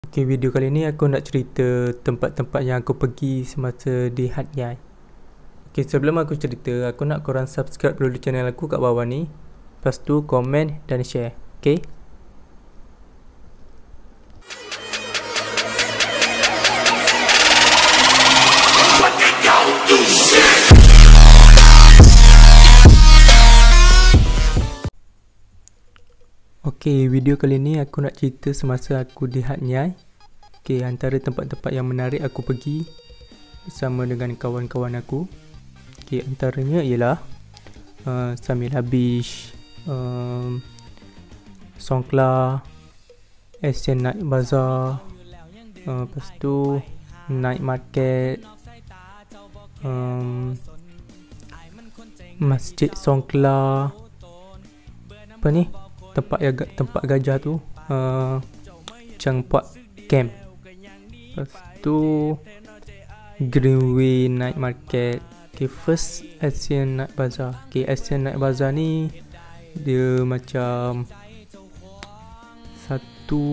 Okay, video kali ni aku nak cerita tempat-tempat yang aku pergi semasa di Hat Yai. Okay, sebelum aku cerita, aku nak korang subscribe dulu channel aku kat bawah ni. Lepas tu komen dan share. Okay? Okay, video kali ni aku nak cerita semasa aku di Hat Yai. Okay, antara tempat-tempat yang menarik aku pergi bersama dengan kawan-kawan aku. Okay, antaranya ialah Samila Beach, Songkla, Asian Night Bazaar, lepas tu Night Market, Masjid Songkla, apa ni, tempat gajah tu, Changpuat Camp. Lepas tu Greenway Night Market. Okay, first Asian Night Bazaar. Okay, Asian Night Bazaar ni dia macam satu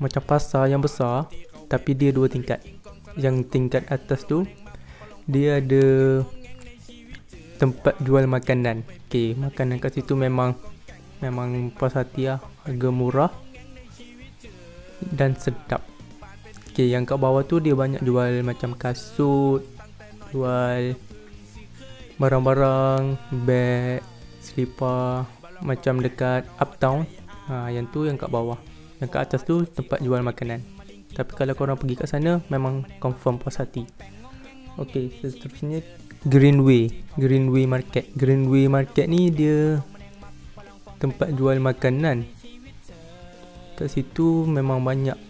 macam pasar yang besar, tapi dia dua tingkat. Yang tingkat atas tu dia ada tempat jual makanan. Okay, makanan kat situ memang puas hati lah. Harga murah dan sedap. Okay, yang kat bawah tu dia banyak jual macam kasut, jual barang-barang, beg, selipar, macam dekat Uptown. Yang tu yang kat bawah. Yang kat atas tu tempat jual makanan. Tapi kalau korang pergi kat sana memang confirm puas hati. Okay, seterusnya Greenway Market. Greenway Market ni dia tempat jual makanan. Kat situ memang banyak.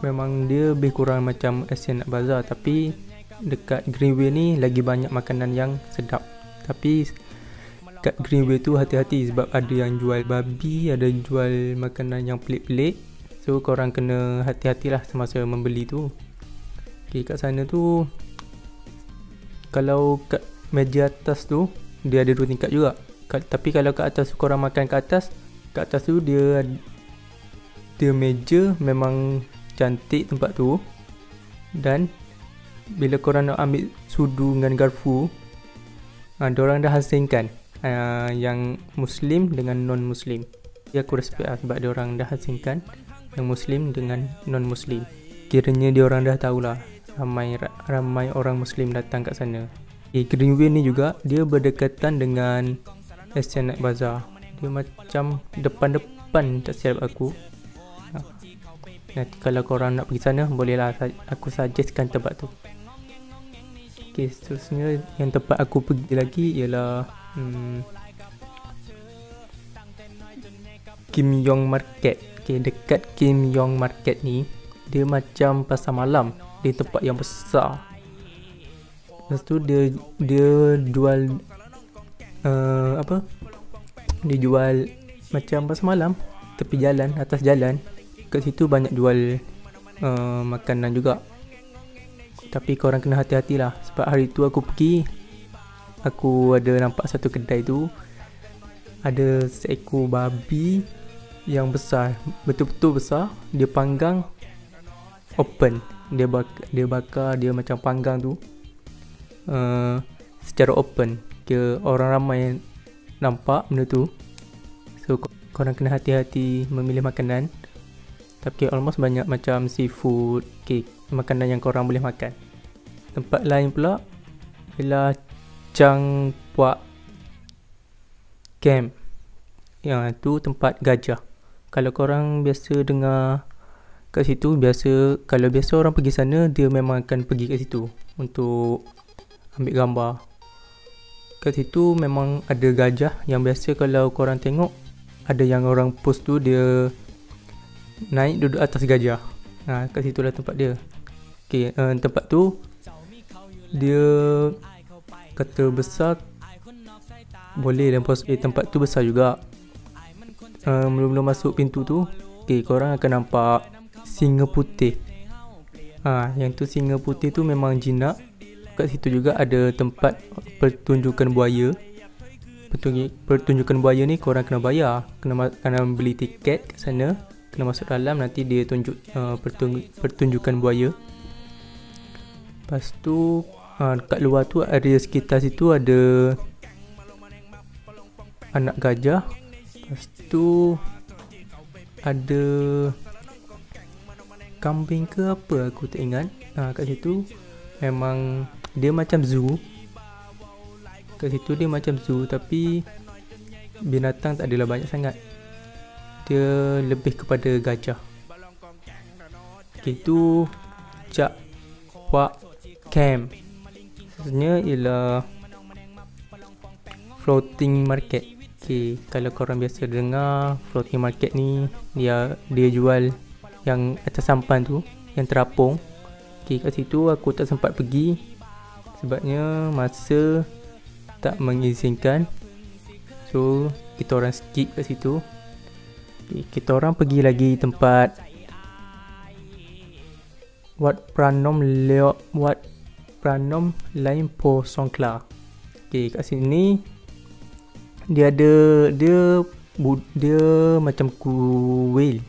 Memang dia lebih kurang macam Asian Night Bazaar, tapi dekat Greenway ni lagi banyak makanan yang sedap. Tapi kat Greenway tu hati-hati sebab ada yang jual babi, ada yang jual makanan yang pelik-pelik. So korang kena hati-hatilah semasa membeli tu. Okay, kat sana tu kalau kat meja atas tu dia ada dua tingkat juga. Tapi kalau kat atas korang makan kat atas tu dia meja memang cantik tempat tu. Dan bila korang nak ambil sudu dengan garfu, diorang dah asingkan yang Muslim dengan non-Muslim. Jadi aku respect lah sebab diorang dah asingkan yang Muslim dengan non-Muslim. Kiranya diorang dah tahulah ramai orang Muslim datang kat sana. Greenway ni juga dia berdekatan dengan Asian Night Bazaar. Dia macam depan-depan tak silap aku. Nanti kalau korang nak pergi sana, bolehlah aku suggestkan tempat tu. Okay, seterusnya yang tempat aku pergi lagi ialah Kim Yong Market. Okay, dekat Kim Yong Market ni dia macam pasar malam. Dia tempat yang besar. Lepas tu dia jual dia jual macam pasar malam tepi jalan, atas jalan. Kat situ banyak jual makanan juga. Tapi korang kena hati-hatilah sebab hari tu aku pergi, aku ada nampak satu kedai tu ada seekor babi yang besar, betul-betul besar. Dia panggang open. Dia bakar dia macam panggang tu secara open. Orang ramai yang nampak benda tu. So korang kena hati-hati memilih makanan. Tapi almost banyak macam seafood, makanan yang korang boleh makan. Tempat lain pula ialah Changpuat Camp. Yang tu tempat gajah. Kalau korang biasa dengar kat situ, kalau biasa orang pergi sana, dia memang akan pergi kat situ untuk ambil gambar. Kat situ memang ada gajah yang biasa kalau korang tengok, ada yang orang post tu dia naik duduk atas gajah. Kat situlah tempat dia. Okay, tempat tu dia kata besar, boleh dan tempat tu besar juga. Belum masuk pintu tu, korang akan nampak singa putih. Yang tu singa putih tu memang jinak. Kat situ juga ada tempat pertunjukan buaya. Pertunjukan buaya ni korang kena bayar, kena beli tiket kat sana. kena masuk dalam, nanti dia tunjuk pertunjukan buaya. Lepas tu dekat luar tu, area sekitar situ ada anak gajah. Lepas tu ada kambing ke apa aku tak ingat. Kat situ memang dia macam zoo. Kat situ dia macam zoo, tapi binatang tak adalah banyak sangat. Dia lebih kepada gajah. Itu Chak Wak Camp. Sebenarnya ialah floating market. Okay, kalau korang biasa dengar, floating market ni dia jual yang atas sampan tu, yang terapung. Okay, kat situ aku tak sempat pergi sebabnya masa tak mengizinkan. So kita orang skip kat situ. Okay, kita orang pergi lagi tempat Wat Pranom Lain Po Songkla. Okay, kat sini dia macam kuil.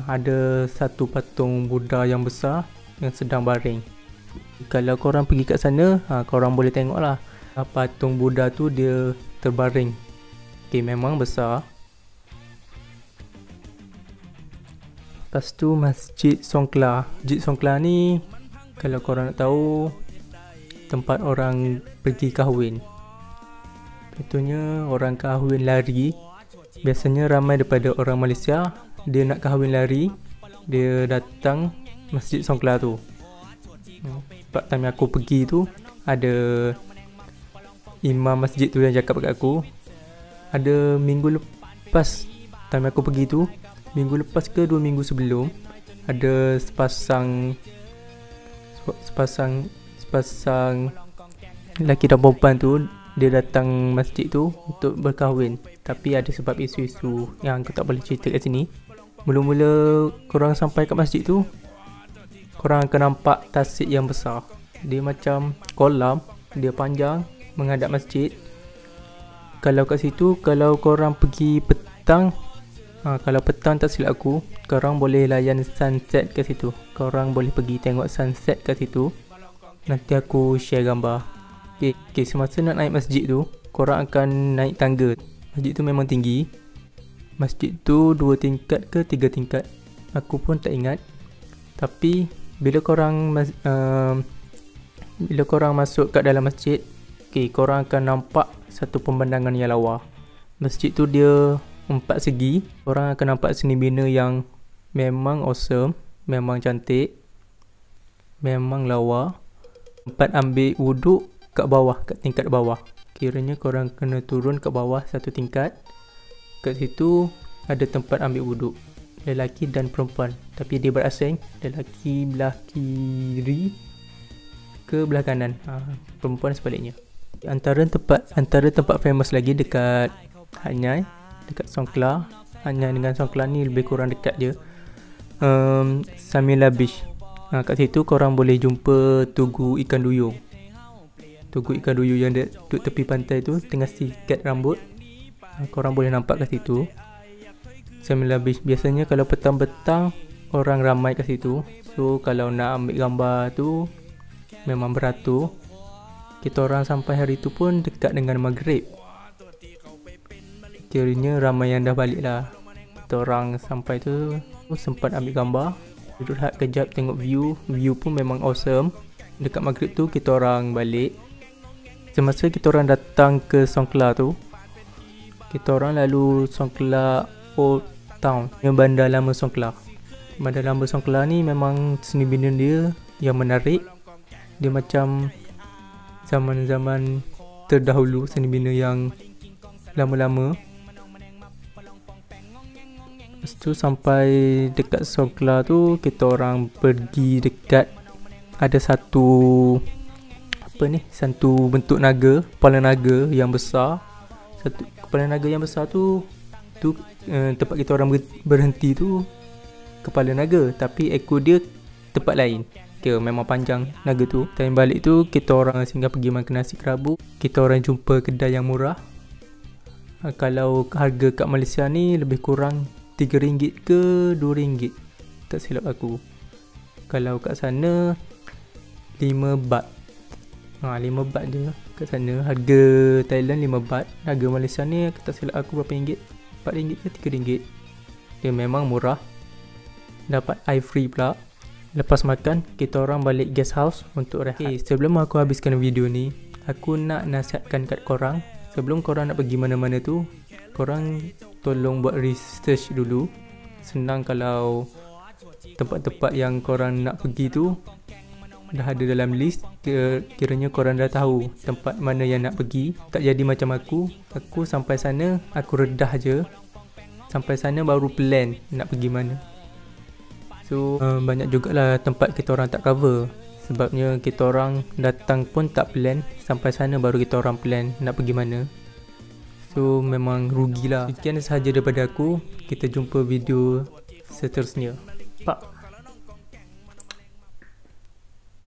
Ada satu patung Buddha yang besar yang sedang baring. Kalau korang pergi kat sana, korang boleh tengok lah patung Buddha tu dia terbaring. Okay, memang besar. Lepas tu Masjid Songkla. Masjid Songkla ni kalau korang nak tahu, tempat orang pergi kahwin. Contohnya orang kahwin lari. Biasanya ramai daripada orang Malaysia, dia nak kahwin lari, dia datang Masjid Songkla tu. Sebab time aku pergi tu, ada imam masjid tu yang cakap kat aku, ada minggu lepas time aku pergi tu, minggu lepas ke 2 minggu sebelum, ada sepasang lelaki dan perempuan tu, dia datang masjid tu untuk berkahwin. Tapi ada sebab isu-isu yang aku tak boleh cerita kat sini. Mula-mula korang sampai kat masjid tu, korang akan nampak tasik yang besar. Dia macam kolam, dia panjang menghadap masjid. Kalau kat situ, kalau korang pergi petang, kalau petang tak silap aku, korang boleh layan sunset kat situ. Korang boleh pergi tengok sunset kat situ. Nanti aku share gambar. Okay, semasa nak naik masjid tu, korang akan naik tangga. Masjid tu memang tinggi. Masjid tu 2 tingkat ke 3 tingkat, aku pun tak ingat. Tapi bila korang masuk kat dalam masjid, okay, korang akan nampak satu pemandangan yang lawa. Masjid tu dia 4 segi. Korang akan nampak seni bina yang memang awesome, memang cantik, memang lawa. Tempat ambil wuduk kat bawah, kat tingkat bawah. Kiranya korang kena turun kat bawah 1 tingkat. Kat situ ada tempat ambil wuduk, lelaki dan perempuan. Tapi dia berasing, lelaki belah kiri ke belah kanan, perempuan sebaliknya. Antara tempat famous lagi dekat Hanyai, dekat Songkla. Hanyai dengan Songkla ni lebih kurang dekat je. Samila Beach. Kat situ korang boleh jumpa tugu ikan duyung. Tugu ikan duyung yang duduk tepi pantai tu, tengah sikat rambut. Korang boleh nampak kat situ. Samila Beach. Biasanya kalau petang-petang orang ramai kat situ. So kalau nak ambil gambar tu memang beratur. Kita orang sampai hari tu pun dekat dengan maghrib. Kiranya ramai yang dah balik lah. Kita orang sampai tu sempat ambil gambar, duduk rehat kejap tengok view. View pun memang awesome. Dekat maghrib tu kita orang balik. Semasa kita orang datang ke Songkla tu, kita orang lalu Songkla Old Town, yang bandar lama Songkla. Bandar lama Songkla ni memang seni bina dia yang menarik. Dia macam zaman-zaman terdahulu, seni bina yang lama-lama. Lepas tu sampai dekat Songkla tu, kita orang pergi dekat, ada satu satu bentuk naga, kepala naga yang besar. Satu kepala naga yang besar tu tempat kita orang berhenti tu kepala naga, tapi ekor dia tempat lain. Okay, memang panjang naga tu. Time balik tu kita orang singgah pergi makan nasi kerabu. Kita orang jumpa kedai yang murah. Kalau harga kat Malaysia ni lebih kurang RM3 ke RM2, tak silap aku. Kalau kat sana 5 baht. 5 baht je kat sana. Harga Thailand 5 baht. Harga Malaysia ni aku tak silap aku berapa ringgit? RM4 ke RM3. Dia memang murah. Dapat air free pula. Lepas makan, kita orang balik guest house untuk rehat. Sebelum aku habiskan video ni, aku nak nasihatkan kat korang. Sebelum korang nak pergi mana-mana tu, korang tolong buat research dulu. Senang kalau tempat-tempat yang korang nak pergi tu dah ada dalam list. Kiranya korang dah tahu tempat mana yang nak pergi. Tak jadi macam aku sampai sana, aku redah je. Sampai sana baru plan nak pergi mana. So banyak jugalah tempat kita orang tak cover. Sebabnya kita orang datang pun tak plan, sampai sana baru kita orang plan nak pergi mana. So memang rugilah. Sekian sahaja daripada aku. Kita jumpa video seterusnya. Pak.